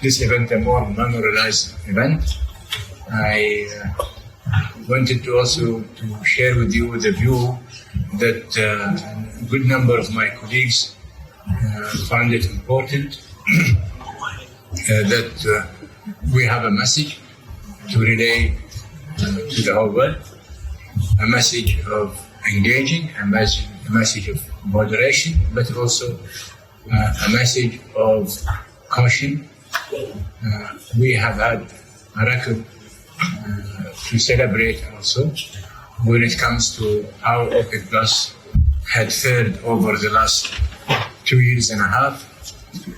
this event a more memorialized event. I wanted to also to share with you the view that a good number of my colleagues found it important that we have a message to relay to the whole world, a message of engaging, a message of moderation, but also a message of caution. We have had a record to celebrate also when it comes to how OPEC Plus had fared over the last 2 years and a half,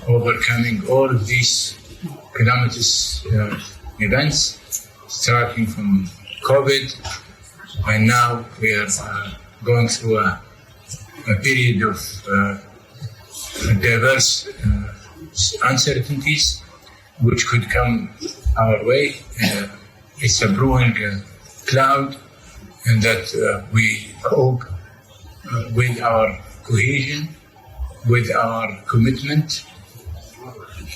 overcoming all of these calamitous events, starting from COVID, and now we are going through a period of diverse uncertainties which could come our way. It's a brewing cloud, and that we hope with our cohesion, with our commitment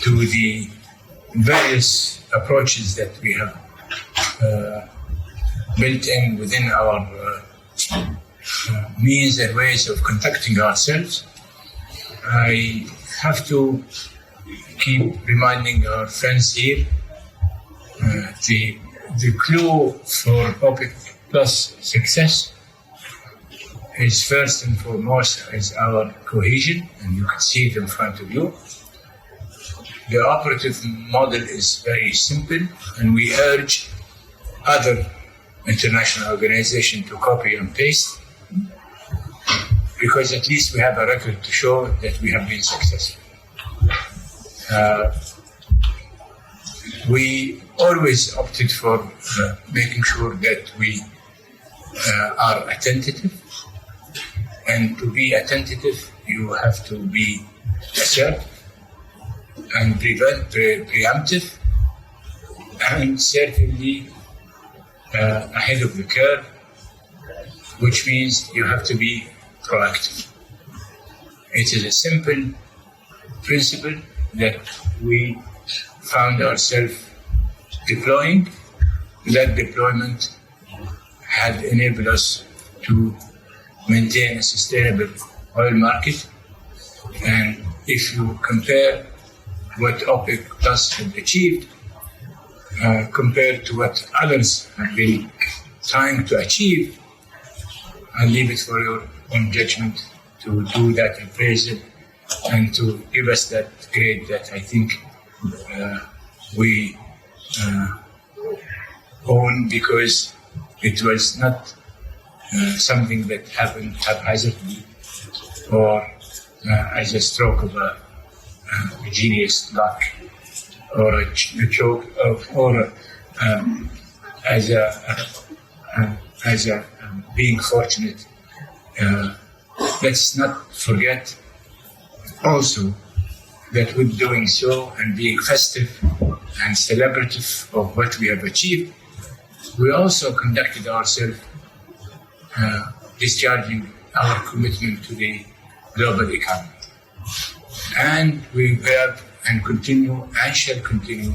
to the various approaches that we have built in within our means and ways of conducting ourselves. I have to keep reminding our friends here the clue for OPEC Plus success is first and foremost is our cohesion, and you can see it in front of you. The operative model is very simple, and we urge other international organizations to copy and paste, because at least we have a record to show that we have been successful. We always opted for making sure that we are attentive, and to be attentive, you have to be assertive and preemptive, and certainly ahead of the curve, which means you have to be proactive. It is a simple principle that we found ourselves deploying. That deployment had enabled us to maintain a sustainable oil market. And if you compare what OPEC Plus had achieved compared to what others have been trying to achieve, I'll leave it for your own judgment to do that appraisal and to give us that grade that I think we own, because it was not something that happened haphazardly or as a stroke of a genius luck or a joke or as a being fortunate. Let's not forget also that with doing so and being festive and celebrative of what we have achieved, we also conducted ourselves discharging our commitment to the global economy. And we have and continue and shall continue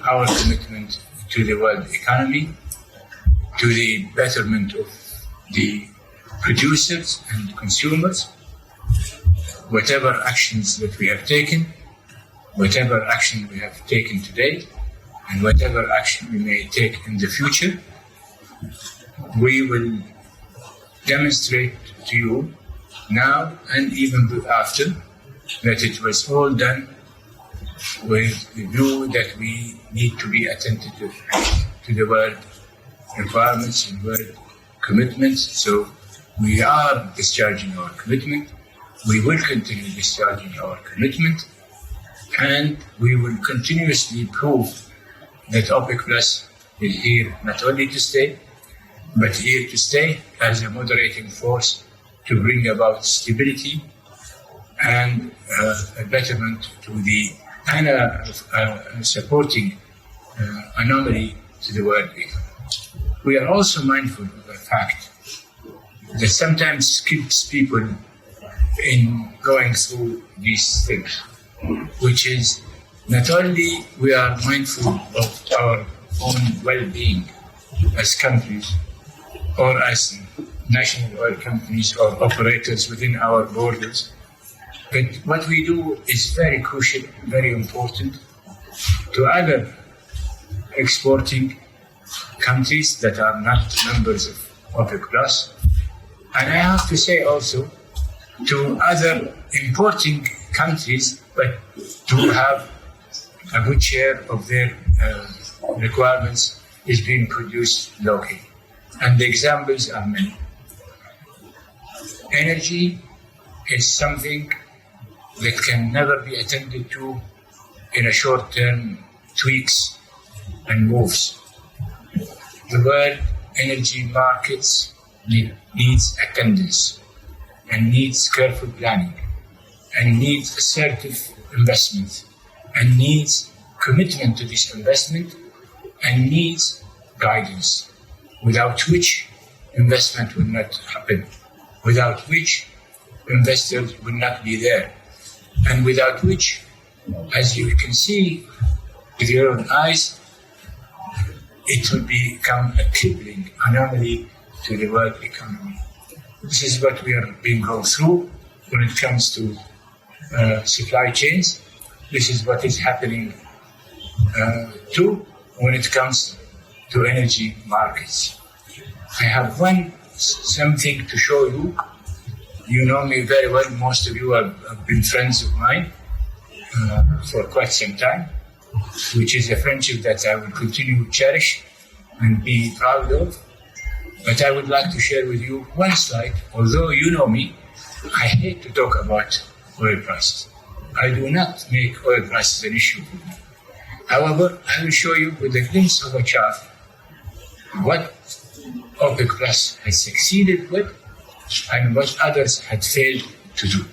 our commitment to the world economy, to the betterment of the producers and consumers. Whatever actions that we have taken, whatever action we have taken today, and whatever action we may take in the future, we will demonstrate to you now and even after that it was all done with the view that we need to be attentive to the world requirements and world commitments. So we are discharging our commitment. We will continue discharging our commitment, and we will continuously prove that OPEC Plus is here not only to stay, but here to stay as a moderating force to bring about stability and a betterment to the supporting anomaly to the world economy. We are also mindful of the fact that sometimes keeps people in going through these things, which is not only we are mindful of our own well-being as countries or as national oil companies or operators within our borders, but what we do is very crucial, very important to other exporting countries that are not members of OPEC Plus. And I have to say also to other importing countries, but to have a good share of their requirements is being produced locally. And the examples are many. Energy is something that can never be attended to in a short-term tweaks and moves. The world energy markets needs attendance and needs careful planning and needs assertive investment and needs commitment to this investment and needs guidance, without which investment will not happen, without which investors will not be there, and without which, as you can see with your own eyes, it will become a crippling anomaly to the world economy. This is what we are being going through when it comes to supply chains. This is what is happening too when it comes to energy markets. I have something to show you. You know me very well. Most of you have been friends of mine for quite some time, which is a friendship that I will continue to cherish and be proud of. But I would like to share with you one slide. Although you know me, I hate to talk about oil prices. I do not make oil prices an issue for me. However, I will show you with a glimpse of a chart what OPEC Plus has succeeded with and what others had failed to do.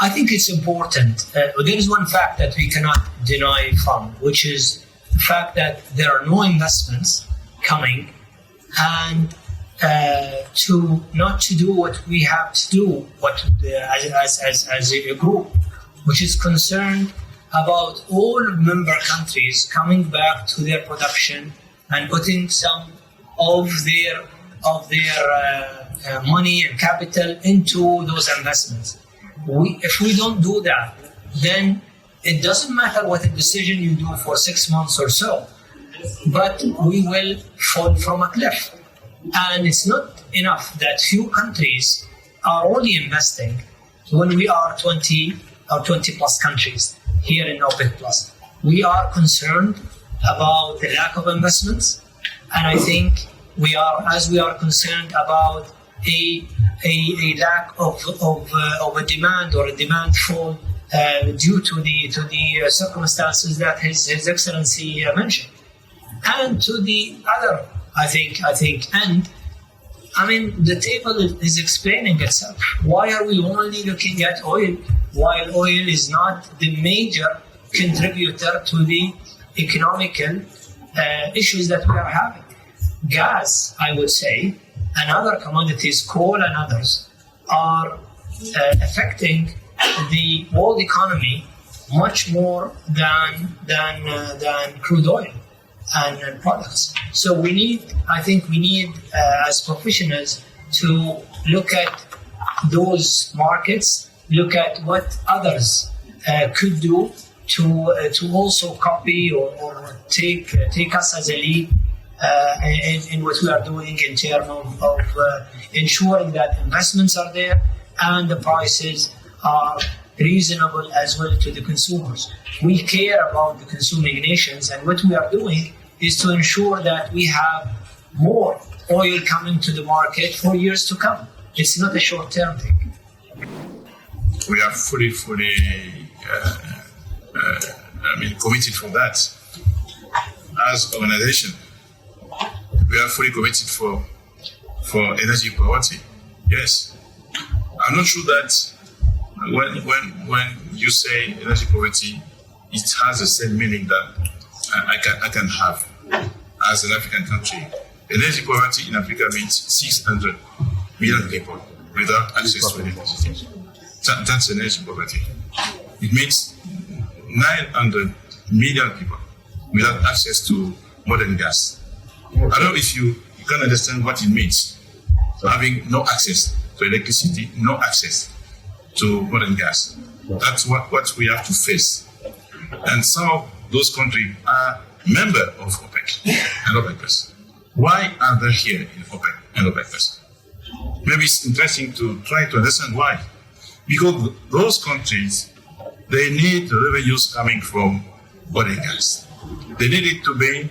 I think it's important. There is one fact that we cannot deny from, which is the fact that there are no investments coming, and to not to do what we have to do, as a group, which is concerned about all member countries coming back to their production and putting some of their money and capital into those investments. If we don't do that, then it doesn't matter what a decision you do for 6 months or so, but we will fall from a cliff. And it's not enough that few countries are only investing when we are 20 or 20 plus countries here in OPEC Plus. We are concerned about the lack of investments, and I think we are concerned about a lack of a demand or a demand fall due to the circumstances that His Excellency mentioned, and to the other I think and I mean the table is explaining itself. Why are we only looking at oil while oil is not the major contributor to the economical issues that we are having? Gas, I would say, and other commodities, coal and others, are affecting the world economy much more than crude oil and products. So I think we need as professionals to look at those markets, look at what others could do to also copy or take us as a lead in what we are doing in terms of ensuring that investments are there and the prices are reasonable as well to the consumers. We care about the consuming nations, and what we are doing is to ensure that we have more oil coming to the market for years to come. It's not a short-term thing. We are fully committed for that. As an organization, we are fully committed for energy poverty. Yes. I'm not sure that when you say energy poverty, it has the same meaning that I can have as an African country. Energy poverty in Africa means 600 million people without access to electricity. That's energy poverty. It means 900 million people without access to modern gas. I don't know if you can understand what it means. Having no access to electricity, no access to modern gas. That's what we have to face. And some of those countries are members of OPEC and OPEC+. Why are they here in OPEC and OPEC+? Maybe it's interesting to try to understand why. Because those countries, they need the revenues coming from oil and gas. They need it to be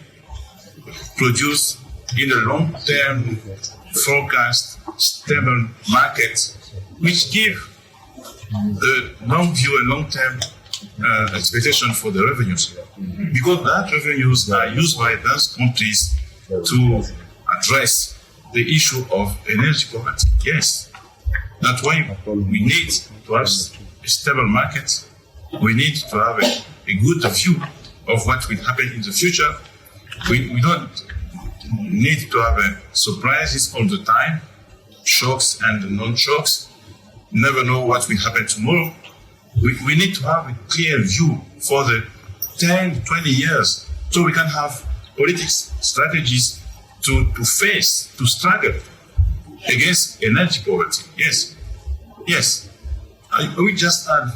produced in a long-term forecast, stable market, which give the long view and long-term expectation for the revenues. Because that revenues are used by those countries to address the issue of energy poverty. Yes, that's why we need to have a stable market. We need to have a good view of what will happen in the future. We don't need to have surprises all the time, shocks and non-shocks. Never know what will happen tomorrow. We need to have a clear view for the 10, 20 years so we can have politics strategies to face, to struggle against energy poverty. Yes. We just add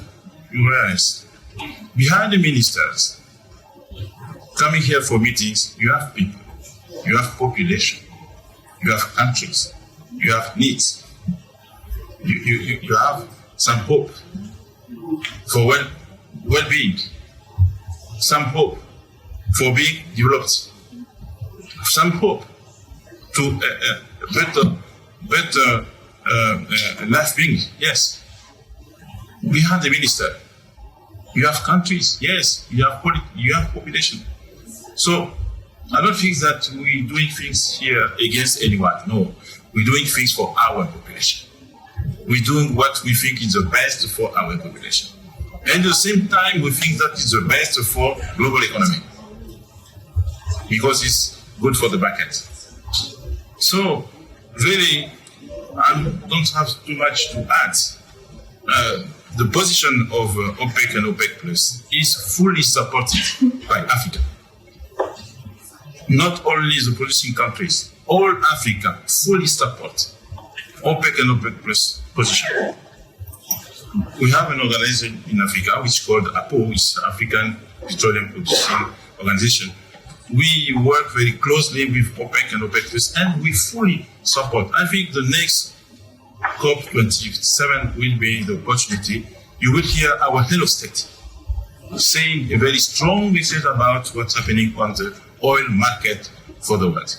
realize behind the ministers coming here for meetings, you have people, you have population, you have countries, you have needs, you have some hope for well-being, some hope for being developed, some hope to better life being. Yes, we have the minister. You have countries. Yes, you have population. So I don't think that we're doing things here against anyone. No, we're doing things for our population. We're doing what we think is the best for our population. And at the same time, we think that is the best for global economy because it's good for the market. So really, I don't have too much to add. The position of OPEC and OPEC Plus is fully supported by Africa. Not only the producing countries, all Africa fully support OPEC and OPEC Plus position. We have an organization in Africa which is called APO, which is African Petroleum Producing Organization. We work very closely with OPEC and OPEC Plus, and we fully support. I think the next COP27 will be the opportunity. You will hear our head of state saying a very strong message about what's happening on the oil market for the world.